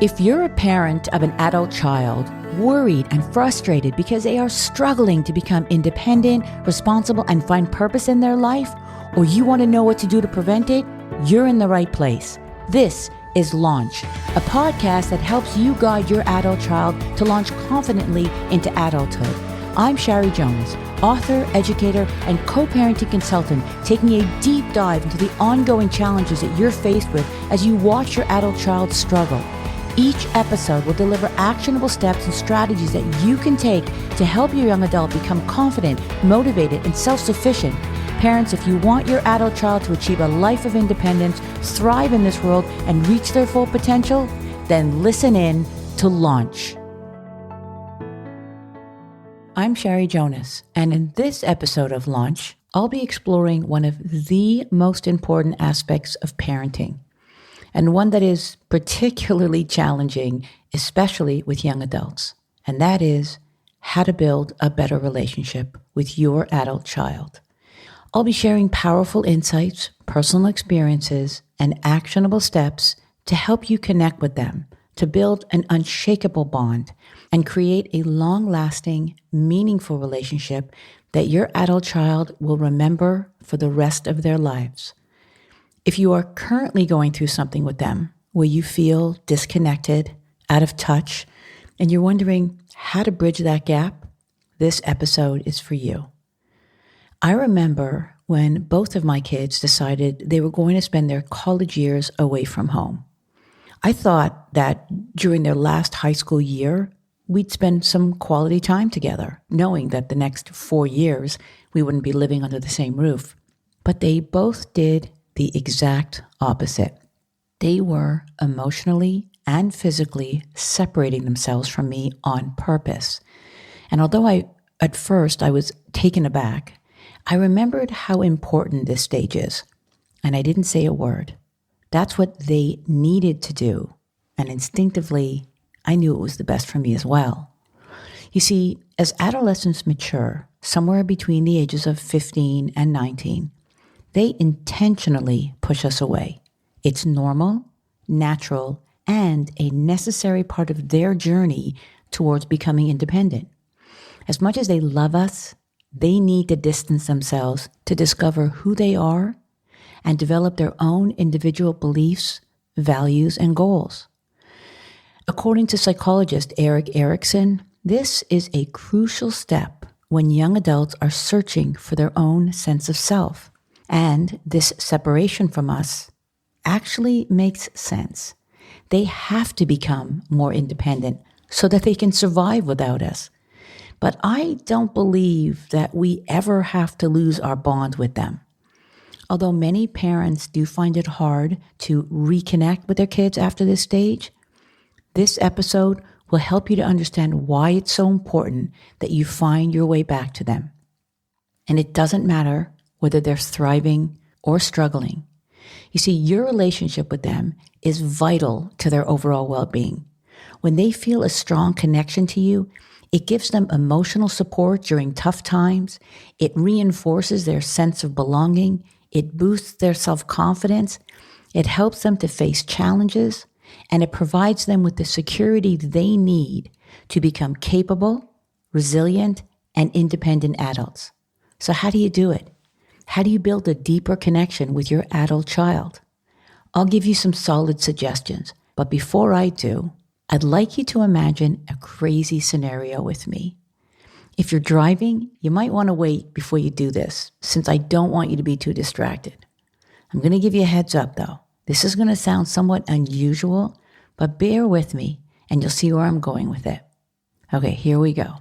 If you're a parent of an adult child, worried and frustrated because they are struggling to become independent, responsible, and find purpose in their life, or you want to know what to do to prevent it, you're in the right place. This is Launch, a podcast that helps you guide your adult child to launch confidently into adulthood. I'm Shari Jonas, author, educator, and co-parenting consultant, taking a deep dive into the ongoing challenges that you're faced with as you watch your adult child struggle. Each episode will deliver actionable steps and strategies that you can take to help your young adult become confident, motivated, and self-sufficient. Parents, if you want your adult child to achieve a life of independence, thrive in this world, and reach their full potential, then listen in to Launch. I'm Shari Jonas, and in this episode of Launch, I'll be exploring one of the most important aspects of parenting, and one that is particularly challenging, especially with young adults, and that is how to build a better relationship with your adult child. I'll be sharing powerful insights, personal experiences, and actionable steps to help you connect with them, to build an unshakable bond, and create a long-lasting, meaningful relationship that your adult child will remember for the rest of their lives. If you are currently going through something with them where you feel disconnected, out of touch, and you're wondering how to bridge that gap, this episode is for you. I remember when both of my kids decided they were going to spend their college years away from home. I thought that during their last high school year, we'd spend some quality time together, knowing that the next 4 years we wouldn't be living under the same roof. But they both did the exact opposite. They were emotionally and physically separating themselves from me on purpose. And although at first I was taken aback, I remembered how important this stage is, and I didn't say a word. That's what they needed to do, and instinctively, I knew it was the best for me as well. You see, as adolescents mature, somewhere between the ages of 15 and 19, they intentionally push us away. It's normal, natural, and a necessary part of their journey towards becoming independent. As much as they love us, they need to distance themselves to discover who they are and develop their own individual beliefs, values, and goals. According to psychologist Erik Erikson, this is a crucial step when young adults are searching for their own sense of self. And this separation from us actually makes sense. They have to become more independent so that they can survive without us. But I don't believe that we ever have to lose our bond with them. Although many parents do find it hard to reconnect with their kids after this stage, this episode will help you to understand why it's so important that you find your way back to them. And it doesn't matter whether they're thriving or struggling. You see, your relationship with them is vital to their overall well-being. When they feel a strong connection to you, it gives them emotional support during tough times. It reinforces their sense of belonging. It boosts their self-confidence. It helps them to face challenges, and it provides them with the security they need to become capable, resilient, and independent adults. So how do you do it? How do you build a deeper connection with your adult child? I'll give you some solid suggestions, but before I do, I'd like you to imagine a crazy scenario with me. If you're driving, you might want to wait before you do this, since I don't want you to be too distracted. I'm going to give you a heads up, though. This is going to sound somewhat unusual, but bear with me, and you'll see where I'm going with it. Okay, here we go.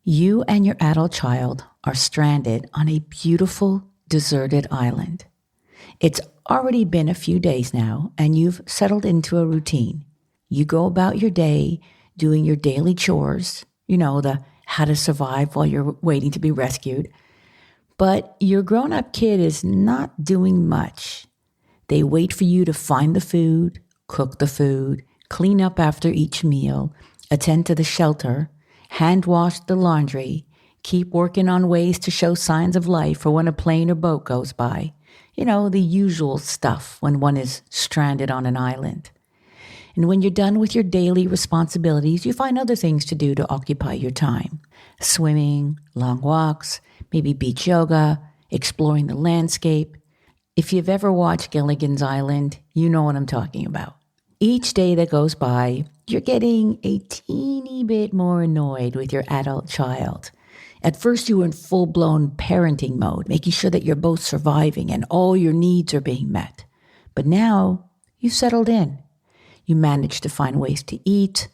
You and your adult child are stranded on a beautiful, deserted island. It's already been a few days now, and you've settled into a routine. You go about your day doing your daily chores, the how to survive while you're waiting to be rescued. But your grown-up kid is not doing much. They wait for you to find the food, cook the food, clean up after each meal, attend to the shelter, hand wash the laundry, keep working on ways to show signs of life for when a plane or boat goes by. The usual stuff when one is stranded on an island. And when you're done with your daily responsibilities, you find other things to do to occupy your time. Swimming, long walks, maybe beach yoga, exploring the landscape. If you've ever watched Gilligan's Island, you know what I'm talking about. Each day that goes by, you're getting a teeny bit more annoyed with your adult child. At first, you were in full-blown parenting mode, making sure that you're both surviving and all your needs are being met. But now, you've settled in. You manage to find ways to eat,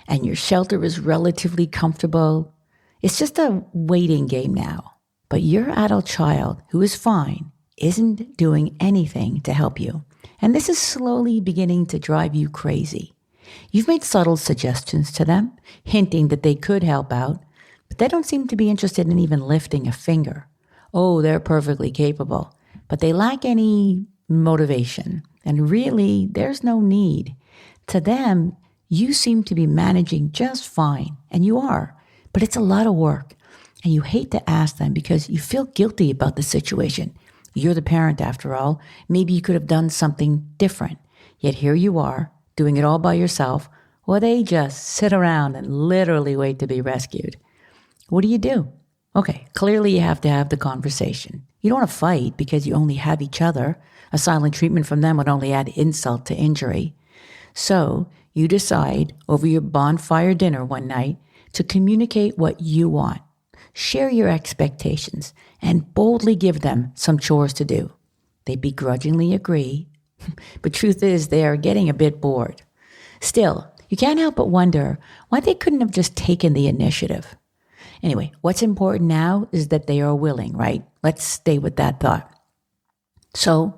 and your shelter is relatively comfortable. It's just a waiting game now. But your adult child, who is fine, isn't doing anything to help you. And this is slowly beginning to drive you crazy. You've made subtle suggestions to them, hinting that they could help out, but they don't seem to be interested in even lifting a finger. Oh, they're perfectly capable, but they lack any motivation. And really, there's no need. To them, you seem to be managing just fine, and you are, but it's a lot of work. And you hate to ask them because you feel guilty about the situation. You're the parent after all. Maybe you could have done something different. Yet here you are, doing it all by yourself, or they just sit around and literally wait to be rescued. What do? Okay, clearly you have to have the conversation. You don't want to fight because you only have each other. A silent treatment from them would only add insult to injury. So you decide over your bonfire dinner one night to communicate what you want. Share your expectations and boldly give them some chores to do. They begrudgingly agree, but truth is they are getting a bit bored. Still, you can't help but wonder why they couldn't have just taken the initiative. Anyway, what's important now is that they are willing, right? Let's stay with that thought. So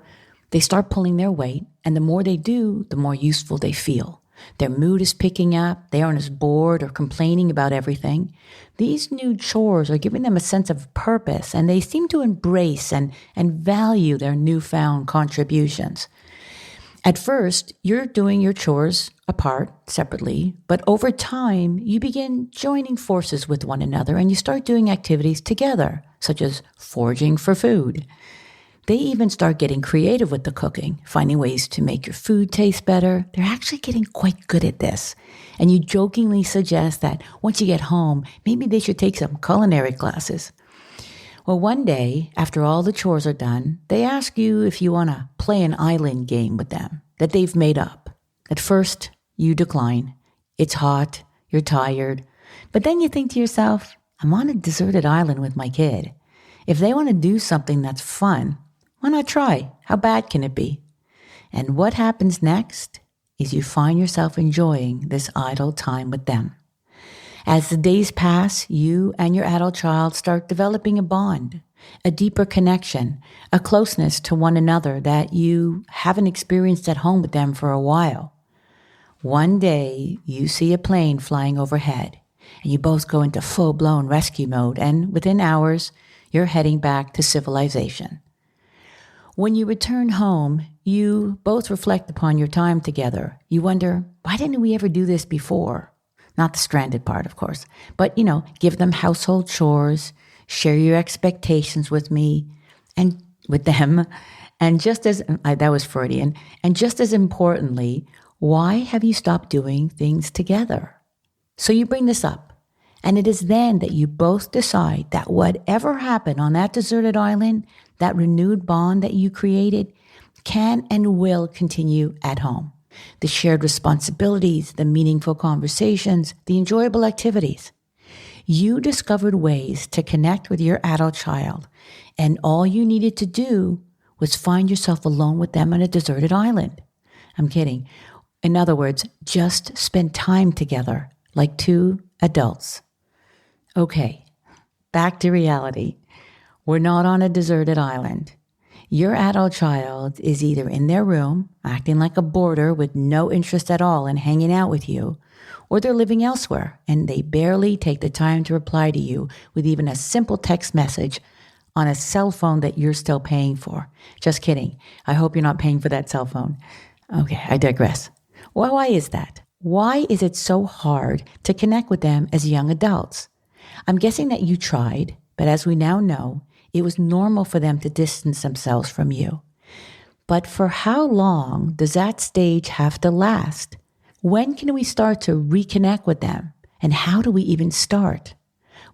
they start pulling their weight, and the more they do, the more useful they feel. Their mood is picking up. They aren't as bored or complaining about everything. These new chores are giving them a sense of purpose, and they seem to embrace and value their newfound contributions. At first, you're doing your chores apart, separately, but over time, you begin joining forces with one another and you start doing activities together, such as foraging for food. They even start getting creative with the cooking, finding ways to make your food taste better. They're actually getting quite good at this. And you jokingly suggest that once you get home, maybe they should take some culinary classes. Well, one day, after all the chores are done, they ask you if you want to play an island game with them that they've made up. At first, you decline. It's hot, you're tired. But then you think to yourself, I'm on a deserted island with my kid. If they want to do something that's fun, why not try? How bad can it be? And what happens next is you find yourself enjoying this idle time with them. As the days pass, you and your adult child start developing a bond, a deeper connection, a closeness to one another that you haven't experienced at home with them for a while. One day, you see a plane flying overhead, and you both go into full-blown rescue mode, and within hours, you're heading back to civilization. When you return home, you both reflect upon your time together. You wonder, why didn't we ever do this before? Not the stranded part, of course. But, give them household chores, share your expectations with me and with them. And just as, that was Freudian, and just as importantly, why have you stopped doing things together? So you bring this up. And it is then that you both decide that whatever happened on that deserted island, that renewed bond that you created, can and will continue at home. The shared responsibilities, the meaningful conversations, the enjoyable activities. You discovered ways to connect with your adult child, and all you needed to do was find yourself alone with them on a deserted island. I'm kidding. In other words, just spend time together like two adults. Okay, back to reality. We're not on a deserted island. Your adult child is either in their room, acting like a boarder with no interest at all in hanging out with you, or they're living elsewhere and they barely take the time to reply to you with even a simple text message on a cell phone that you're still paying for. Just kidding. I hope you're not paying for that cell phone. Okay, I digress. Well, why is that? Why is it so hard to connect with them as young adults? I'm guessing that you tried, but as we now know, it was normal for them to distance themselves from you. But for how long does that stage have to last? When can we start to reconnect with them? And how do we even start?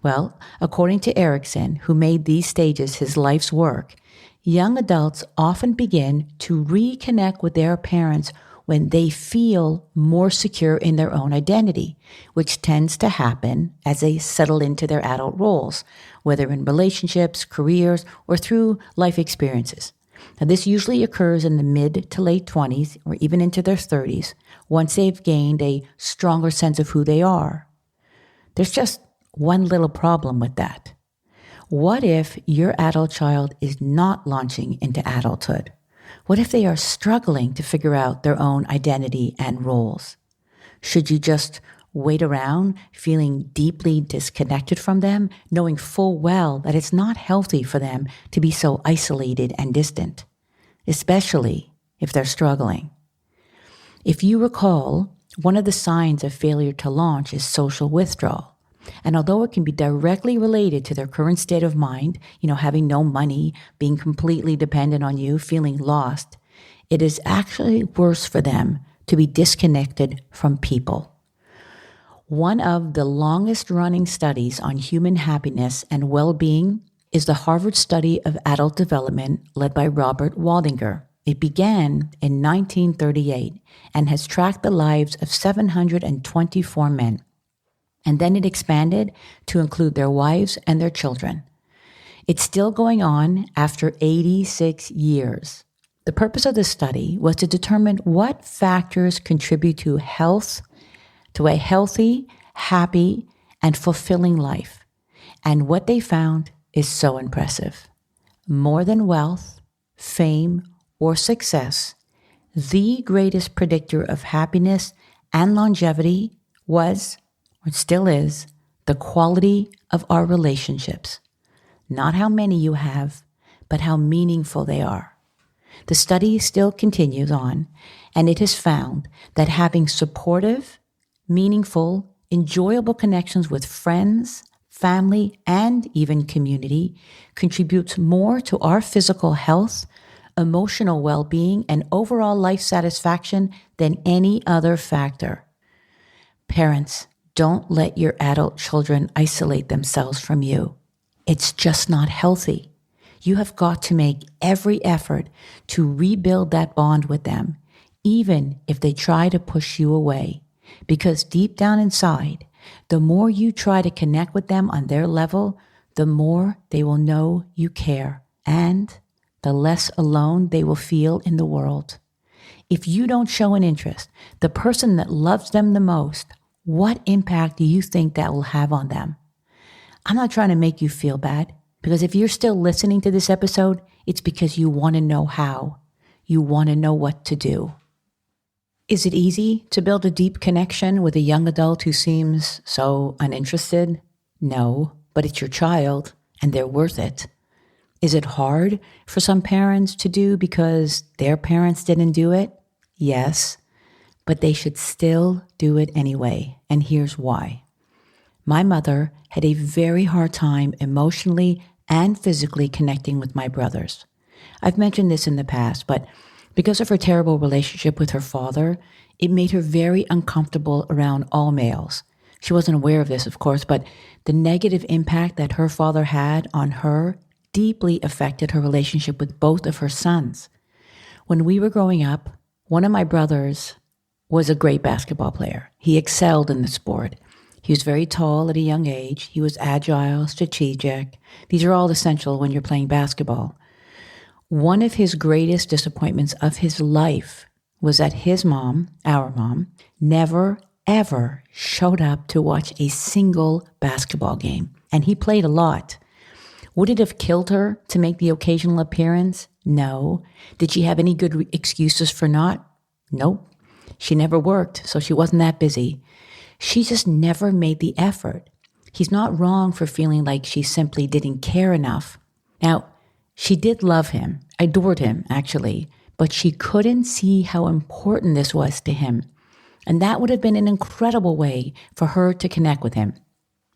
Well, according to Erickson, who made these stages his life's work, young adults often begin to reconnect with their parents when they feel more secure in their own identity, which tends to happen as they settle into their adult roles, whether in relationships, careers, or through life experiences. Now, this usually occurs in the mid to late 20s or even into their 30s, once they've gained a stronger sense of who they are. There's just one little problem with that. What if your adult child is not launching into adulthood? What if they are struggling to figure out their own identity and roles? Should you just wait around feeling deeply disconnected from them, knowing full well that it's not healthy for them to be so isolated and distant, especially if they're struggling? If you recall, one of the signs of failure to launch is social withdrawal. And although it can be directly related to their current state of mind, having no money, being completely dependent on you, feeling lost, it is actually worse for them to be disconnected from people. One of the longest running studies on human happiness and well-being is the Harvard study of adult development led by Robert Waldinger. It began in 1938 and has tracked the lives of 724 men. And then it expanded to include their wives and their children. It's still going on after 86 years. The purpose of this study was to determine what factors contribute to a healthy, happy, and fulfilling life. And what they found is so impressive. More than wealth, fame, or success, the greatest predictor of happiness and longevity was, or still is, the quality of our relationships. Not how many you have, but how meaningful they are. The study still continues on, and it has found that having supportive, meaningful, enjoyable connections with friends, family, and even community contributes more to our physical health, emotional well-being, and overall life satisfaction than any other factor. Parents, don't let your adult children isolate themselves from you. It's just not healthy. You have got to make every effort to rebuild that bond with them, even if they try to push you away. Because deep down inside, the more you try to connect with them on their level, the more they will know you care, and the less alone they will feel in the world. If you don't show an interest, the person that loves them the most, what impact do you think that will have on them? I'm not trying to make you feel bad, because if you're still listening to this episode, it's because you want to know how. You want to know what to do. Is it easy to build a deep connection with a young adult who seems so uninterested? No, but it's your child, and they're worth it. Is it hard for some parents to do because their parents didn't do it? Yes, but they should still do it anyway, and here's why. My mother had a very hard time emotionally and physically connecting with my brothers. I've mentioned this in the past, but because of her terrible relationship with her father, it made her very uncomfortable around all males. She wasn't aware of this, of course, but the negative impact that her father had on her deeply affected her relationship with both of her sons. When we were growing up, one of my brothers was a great basketball player. He excelled in the sport. He was very tall at a young age. He was agile, strategic. These are all essential when you're playing basketball. One of his greatest disappointments of his life was that his mom, our mom, never, ever showed up to watch a single basketball game. And he played a lot. Would it have killed her to make the occasional appearance? No. Did she have any good excuses for not? Nope. She never worked, so she wasn't that busy. She just never made the effort. He's not wrong for feeling like she simply didn't care enough. Now, she did love him, adored him, actually, but she couldn't see how important this was to him. And that would have been an incredible way for her to connect with him.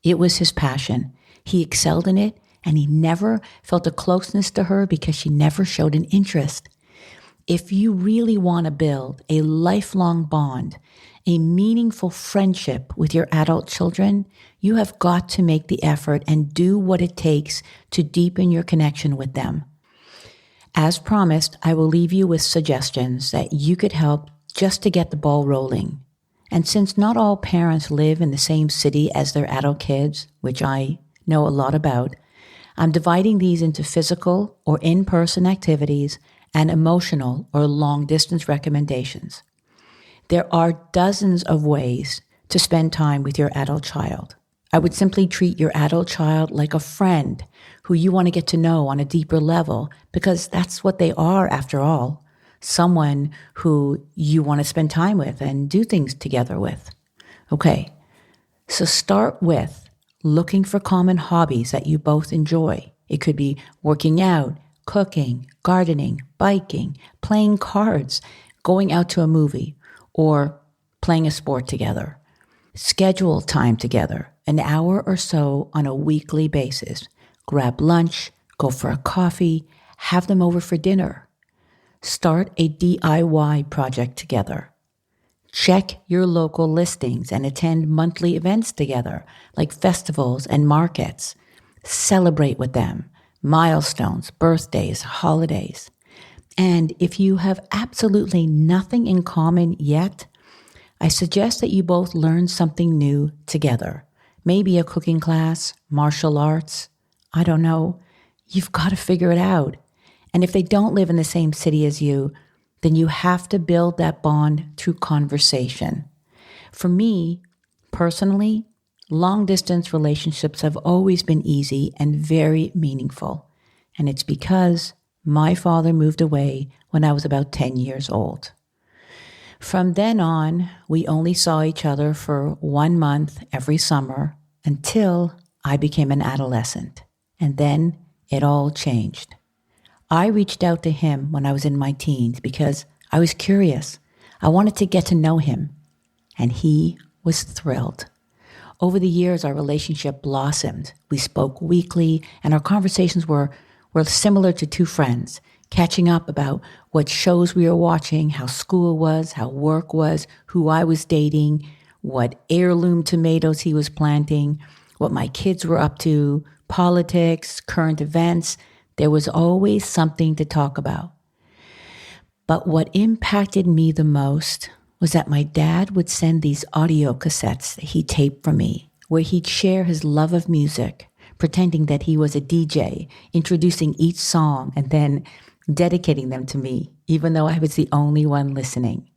It was his passion. He excelled in it, and he never felt a closeness to her because she never showed an interest. If you really want to build a lifelong bond a meaningful friendship with your adult children, you have got to make the effort and do what it takes to deepen your connection with them. As promised, I will leave you with suggestions that you could help just to get the ball rolling. And since not all parents live in the same city as their adult kids, which I know a lot about, I'm dividing these into physical or in-person activities and emotional or long-distance recommendations. There are dozens of ways to spend time with your adult child. I would simply treat your adult child like a friend who you want to get to know on a deeper level, because that's what they are after all. Someone who you want to spend time with and do things together with. Okay, so start with looking for common hobbies that you both enjoy. It could be working out, cooking, gardening, biking, playing cards, going out to a movie, or playing a sport together. Schedule time together, an hour or so on a weekly basis. Grab lunch, go for a coffee, have them over for dinner. Start a DIY project together. Check your local listings and attend monthly events together, like festivals and markets. Celebrate with them, milestones, birthdays, holidays. And if you have absolutely nothing in common yet, I suggest that you both learn something new together. Maybe a cooking class, martial arts. I don't know. You've got to figure it out. And if they don't live in the same city as you, then you have to build that bond through conversation. For me, personally, long-distance relationships have always been easy and very meaningful. And it's because my father moved away when I was about 10 years old. From then on, we only saw each other for 1 month every summer until I became an adolescent. And then it all changed. I reached out to him when I was in my teens because I was curious. I wanted to get to know him, and he was thrilled. Over the years, our relationship blossomed. We spoke weekly, and our conversations were similar to two friends, catching up about what shows we were watching, how school was, how work was, who I was dating, what heirloom tomatoes he was planting, what my kids were up to, politics, current events. There was always something to talk about. But what impacted me the most was that my dad would send these audio cassettes that he taped for me, where he'd share his love of music, pretending that he was a DJ, introducing each song and then dedicating them to me, even though I was the only one listening.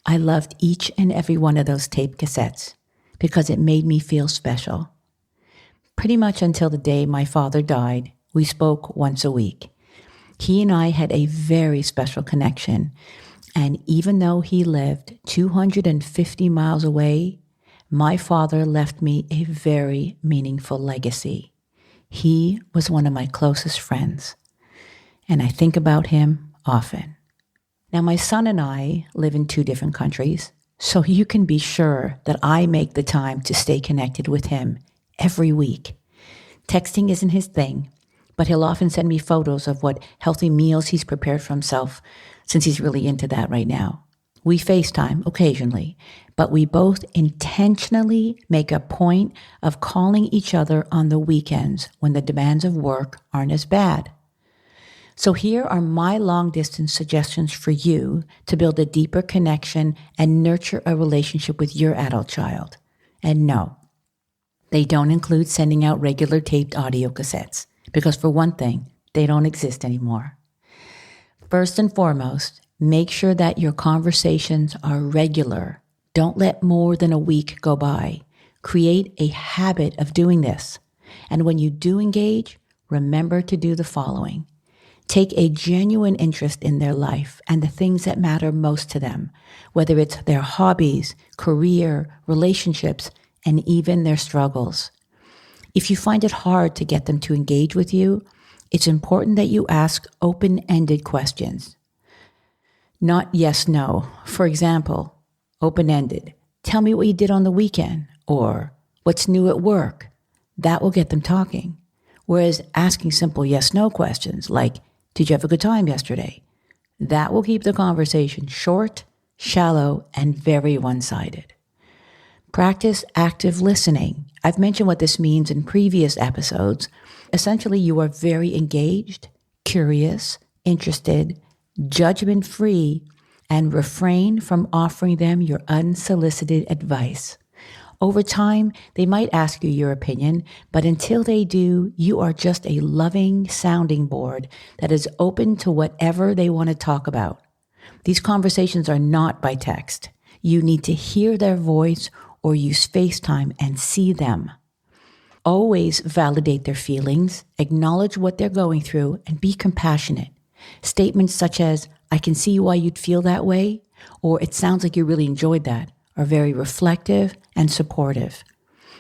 I loved each and every one of those tape cassettes because it made me feel special. Pretty much until the day my father died, we spoke once a week. He and I had a very special connection, and even though he lived 250 miles away, my father left me a very meaningful legacy. He was one of my closest friends, and I think about him often. Now, my son and I live in 2 different countries, so you can be sure that I make the time to stay connected with him every week. Texting isn't his thing, but he'll often send me photos of what healthy meals he's prepared for himself, since he's really into that right now. We FaceTime occasionally, but we both intentionally make a point of calling each other on the weekends when the demands of work aren't as bad. So here are my long-distance suggestions for you to build a deeper connection and nurture a relationship with your adult child. And no, they don't include sending out regular taped audio cassettes, because for one thing, they don't exist anymore. First and foremost, make sure that your conversations are regular. Don't let more than a week go by. Create a habit of doing this. And when you do engage, remember to do the following. Take a genuine interest in their life and the things that matter most to them, whether it's their hobbies, career, relationships, and even their struggles. If you find it hard to get them to engage with you, it's important that you ask open-ended questions. Not yes, no. For example, open-ended. Tell me what you did on the weekend, or what's new at work. That will get them talking. Whereas asking simple yes, no questions like, did you have a good time yesterday? That will keep the conversation short shallow, and very one-sided. Practice active listening. I've mentioned what this means in previous episodes. Essentially, you are very engaged, curious, interested, judgment-free, and refrain from offering them your unsolicited advice. Over time, they might ask you your opinion, but until they do, you are just a loving sounding board that is open to whatever they want to talk about. These conversations are not by text. You need to hear their voice or use FaceTime and see them. Always validate their feelings, acknowledge what they're going through, and be compassionate. Statements such as, "I can see why you'd feel that way," or "It sounds like you really enjoyed that," are very reflective and supportive.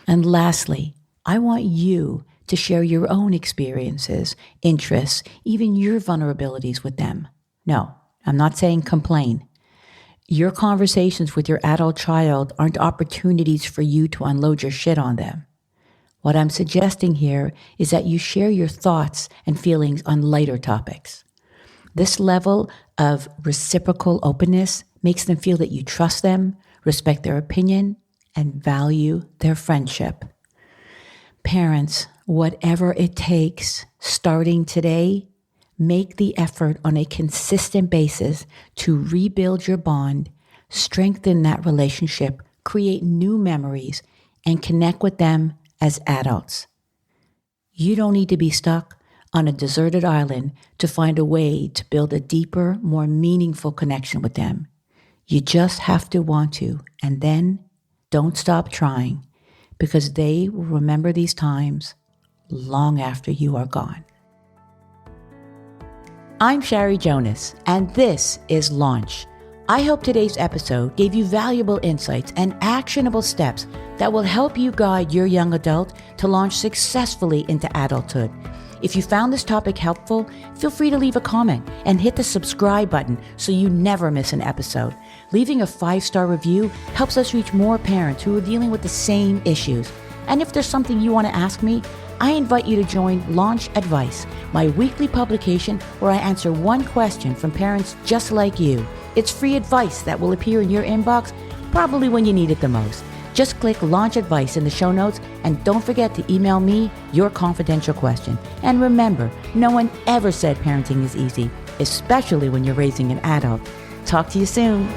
And lastly, I want you to share your own experiences, interests, even your vulnerabilities with them. No, I'm not saying complain. Your conversations with your adult child aren't opportunities for you to unload your shit on them. What I'm suggesting here is that you share your thoughts and feelings on lighter topics. This level of reciprocal openness makes them feel that you trust them, respect their opinion, and value their friendship. Parents, whatever it takes, starting today, make the effort on a consistent basis to rebuild your bond, strengthen that relationship, create new memories, and connect with them as adults. You don't need to be stuck on a deserted island to find a way to build a deeper, more meaningful connection with them. You just have to want to, and then don't stop trying, because they will remember these times long after you are gone. I'm Shari Jonas, and this is Launch. I hope today's episode gave you valuable insights and actionable steps that will help you guide your young adult to launch successfully into adulthood. If you found this topic helpful, feel free to leave a comment and hit the subscribe button so you never miss an episode. Leaving a 5-star review helps us reach more parents who are dealing with the same issues. And if there's something you want to ask me, I invite you to join Launch Advice, my weekly publication where I answer one question from parents just like you. It's free advice that will appear in your inbox probably when you need it the most. Just click Launch Advice in the show notes and don't forget to email me your confidential question. And remember, no one ever said parenting is easy, especially when you're raising an adult. Talk to you soon.